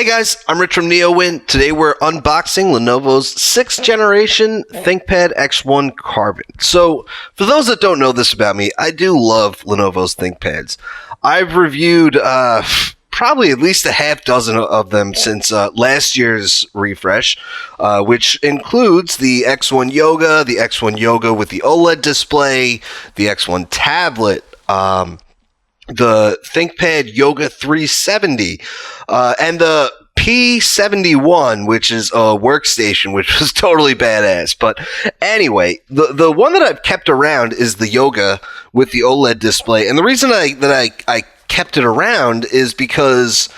Hey guys, I'm Rich from NeoWin. Today we're unboxing Lenovo's 6th generation ThinkPad X1 Carbon. So, for those that don't know this about me, I do love Lenovo's ThinkPads. I've reviewed probably at least a half dozen of them since last year's refresh, which includes the X1 Yoga, the X1 Yoga with the OLED display, the X1 tablet, the ThinkPad Yoga 370, and the P71, which is a workstation, which was totally badass. But anyway, the one that I've kept around is the Yoga with the OLED display. And the reason I kept it around is because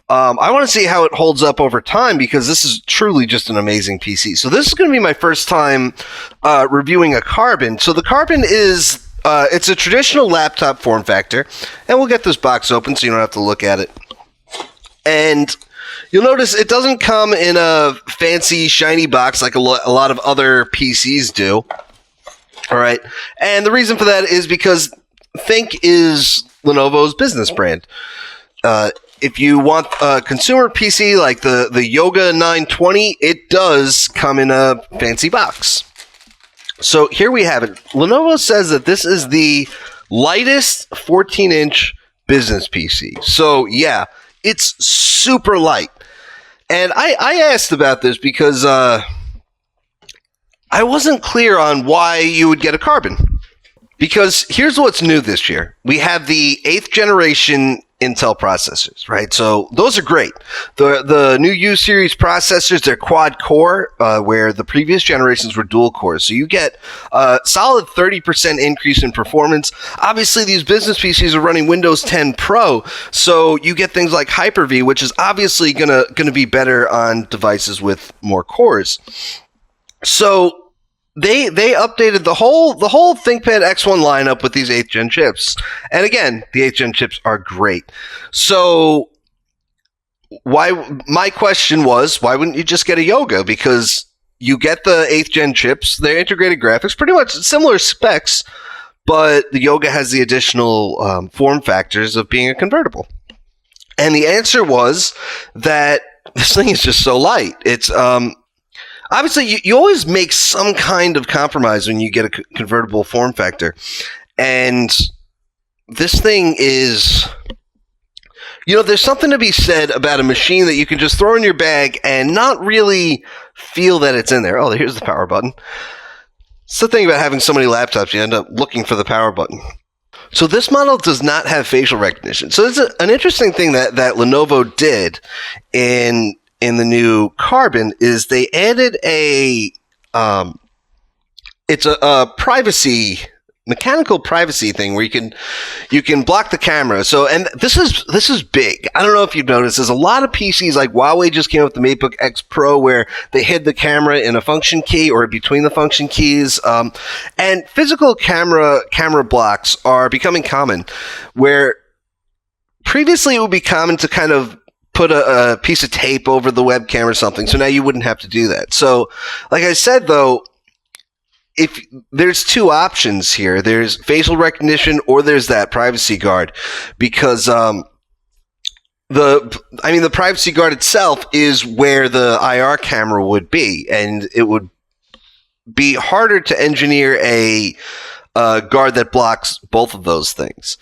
I want to see how it holds up over time, because this is truly just an amazing PC. So this is going to be my first time reviewing a Carbon. So the Carbon is it's a traditional laptop form factor, and we'll get this box open so you don't have to look at it. And you'll notice it doesn't come in a fancy, shiny box like a lot of other PCs do. All right, and the reason for that is because Think is Lenovo's business brand. If you want a consumer PC like the Yoga 920, it does come in a fancy box. So here we have it. Lenovo says that this is the lightest 14-inch business PC. So yeah, it's super light. And I asked about this because I wasn't clear on why you would get a Carbon. Because here's what's new this year. We have the 8th generation Intel processors, right? So those are great. The new U series processors, they're quad core, where the previous generations were dual core. So you get a solid 30% increase in performance. Obviously, these business PCs are running Windows 10 Pro, so you get things like Hyper-V, which is obviously gonna be better on devices with more cores. So They updated the whole ThinkPad X1 lineup with these 8th gen chips. And again, the 8th gen chips are great. So my question was, why wouldn't you just get a Yoga? Because you get the 8th gen chips, they're integrated graphics, pretty much similar specs, but the Yoga has the additional form factors of being a convertible. And the answer was that this thing is just so light. It's obviously, you always make some kind of compromise when you get a convertible form factor. And this thing is, there's something to be said about a machine that you can just throw in your bag and not really feel that it's in there. Oh, here's the power button. It's the thing about having so many laptops, you end up looking for the power button. So this model does not have facial recognition. So it's an interesting thing that Lenovo did in the new Carbon is they added it's a privacy, mechanical privacy thing where you can block the camera. So, and this is big. I don't know if you've noticed, there's a lot of PCs, like Huawei just came up with the MateBook X Pro, where they hid the camera in a function key or between the function keys. And physical camera blocks are becoming common, where previously it would be common to kind of put a piece of tape over the webcam or something. So now you wouldn't have to do that. So, like I said, though, if there's two options here, there's facial recognition or there's that privacy guard, because the privacy guard itself is where the IR camera would be, and it would be harder to engineer a guard that blocks both of those things.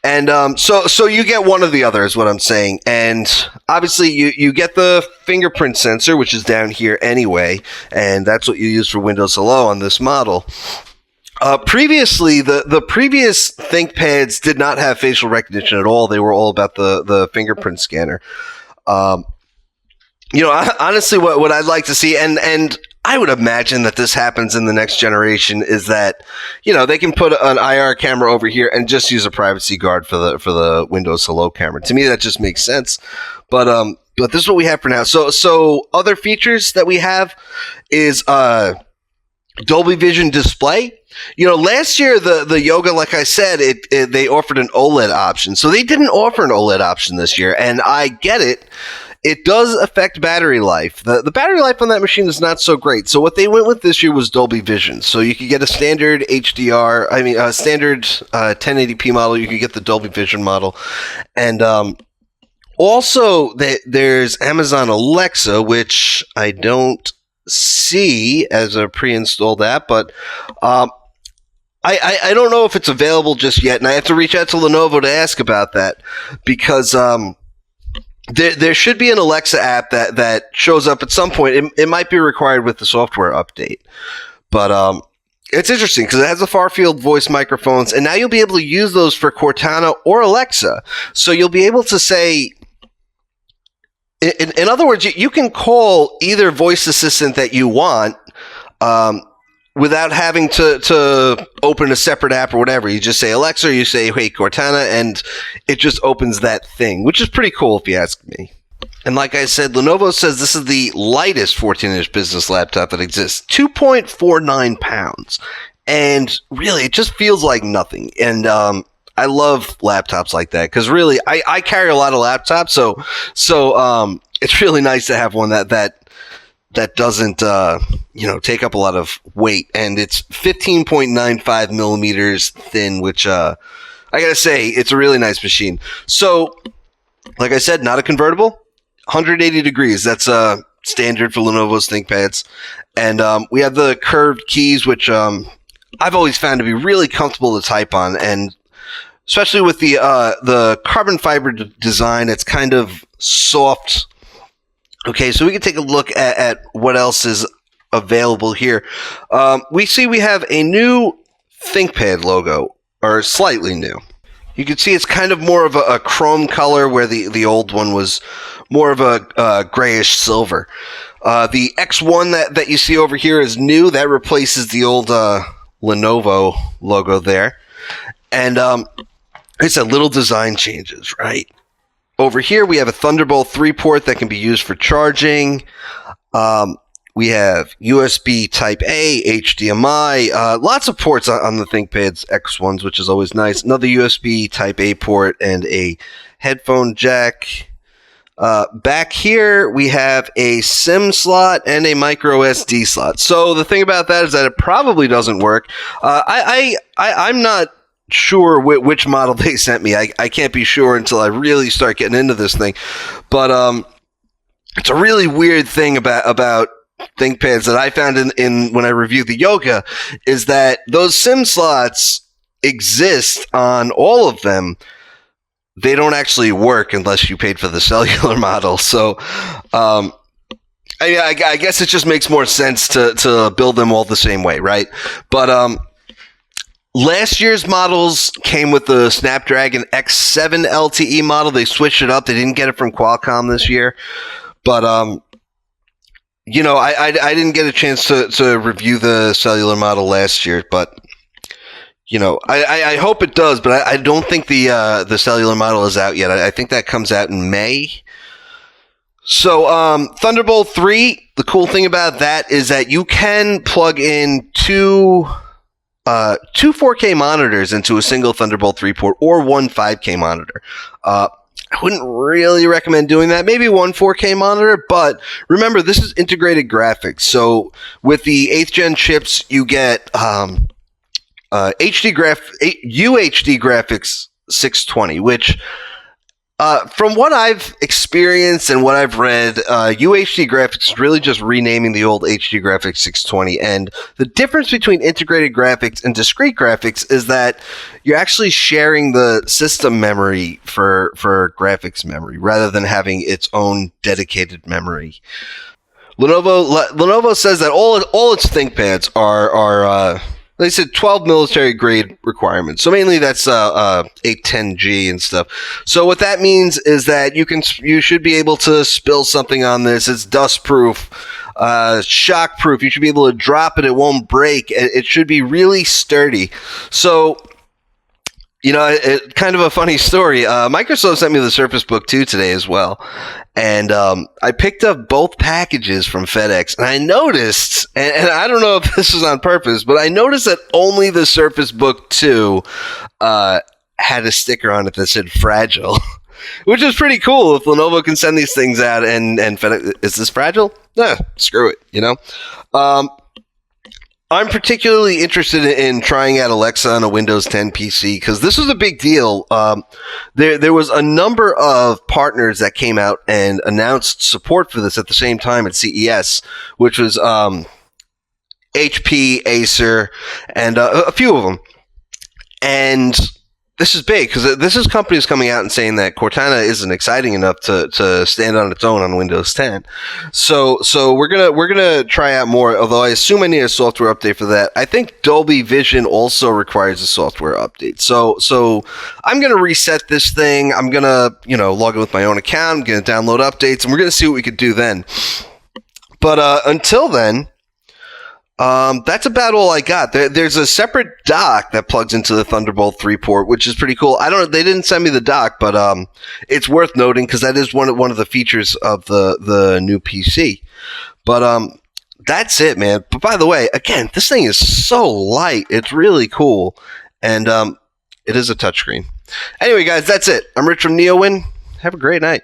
And so you get one or the other is what I'm saying. And obviously you get the fingerprint sensor, which is down here anyway, and that's what you use for Windows Hello on this model. Previously, the previous ThinkPads did not have facial recognition at all. They were all about the fingerprint scanner. Honestly, what I'd like to see, and I would imagine that this happens in the next generation, is that, they can put an IR camera over here and just use a privacy guard for the Windows Hello camera. To me, that just makes sense. But this is what we have for now. So other features that we have is Dolby Vision display. Last year the Yoga, like I said, they offered an OLED option. So they didn't offer an OLED option this year, and I get it. It does affect battery life. The battery life on that machine is not so great. So what they went with this year was Dolby Vision. So you could get a standard standard 1080p model. You could get the Dolby Vision model. And Also, there's Amazon Alexa, which I don't see as a pre-installed app, but I don't know if it's available just yet, and I have to reach out to Lenovo to ask about that, because there should be an Alexa app that shows up at some point. It might be required with the software update, but it's interesting because it has the far-field voice microphones, and now you'll be able to use those for Cortana or Alexa. So you'll be able to say, in other words, you can call either voice assistant that you want without having to open a separate app or whatever. You just say Alexa, or you say, hey, Cortana, and it just opens that thing, which is pretty cool if you ask me. And like I said, Lenovo says this is the lightest 14-inch business laptop that exists, 2.49 pounds. And really, it just feels like nothing. And I love laptops like that because really, I carry a lot of laptops, so it's really nice to have one that doesn't take up a lot of weight, and it's 15.95 millimeters thin, which I gotta say, it's a really nice machine. So, like I said, not a convertible, 180 degrees. That's standard for Lenovo's ThinkPads, and we have the curved keys, which I've always found to be really comfortable to type on, and especially with the carbon fiber design, it's kind of soft. Okay, so we can take a look at what else is available here. We have a new ThinkPad logo, or slightly new. You can see it's kind of more of a chrome color, where the old one was more of a grayish silver. The X1 that you see over here is new. That replaces the old Lenovo logo there. And it's a little design changes, right? Over here, we have a Thunderbolt 3 port that can be used for charging. We have USB Type-A, HDMI, lots of ports on the ThinkPads X1s, which is always nice. Another USB Type-A port and a headphone jack. Back here, we have a SIM slot and a micro SD slot. So the thing about that is that it probably doesn't work. I'm not sure which model they sent me. I can't be sure until I really start getting into this thing. But it's a really weird thing about ThinkPads that I found in when I reviewed the Yoga, is that those SIM slots exist on all of them. They don't actually work unless you paid for the cellular model. So I guess it just makes more sense to build them all the same way, right? But last year's models came with the Snapdragon X7 LTE model. They switched it up. They didn't get it from Qualcomm this year. But I didn't get a chance to review the cellular model last year, but I hope it does. But I don't think the cellular model is out yet. I think that comes out in May. So Thunderbolt 3, the cool thing about that is that you can plug in two 4K monitors into a single Thunderbolt 3 port, or one 5K monitor. I wouldn't really recommend doing that. Maybe one 4K monitor, but remember, this is integrated graphics. So with the 8th gen chips, you get UHD graphics 620, which from what I've experienced and what I've read, UHD graphics is really just renaming the old HD graphics 620. And the difference between integrated graphics and discrete graphics is that you're actually sharing the system memory for graphics memory rather than having its own dedicated memory. Lenovo says that all its ThinkPads are they said 12 military grade requirements. So mainly that's 810G and stuff. So what that means is that you should be able to spill something on this. It's dust proof, shock proof. You should be able to drop it. It won't break. It should be really sturdy. So, kind of a funny story. Microsoft sent me the Surface Book 2 today as well. And I picked up both packages from FedEx, and I noticed, and I don't know if this was on purpose, but I noticed that only the Surface Book 2 had a sticker on it that said fragile, which is pretty cool if Lenovo can send these things out and FedEx, is this fragile? Nah, screw it, I'm particularly interested in trying out Alexa on a Windows 10 PC because this was a big deal. There was a number of partners that came out and announced support for this at the same time at CES, which was HP, Acer, and a few of them. And this is big because this is companies coming out and saying that Cortana isn't exciting enough to stand on its own on Windows 10. So we're gonna try out more. Although I assume I need a software update for that. I think Dolby Vision also requires a software update. So I'm gonna reset this thing. I'm gonna log in with my own account. I'm gonna download updates, and we're gonna see what we could do then. But until then. That's about all I got. There's a separate dock that plugs into the Thunderbolt 3 port, which is pretty cool. They didn't send me the dock, but it's worth noting because that is one of the features of the new PC. But that's it, man. But by the way, again, this thing is so light. It's really cool, and it is a touchscreen. Anyway, guys, that's it. I'm Rich from NeoWin. Have a great night.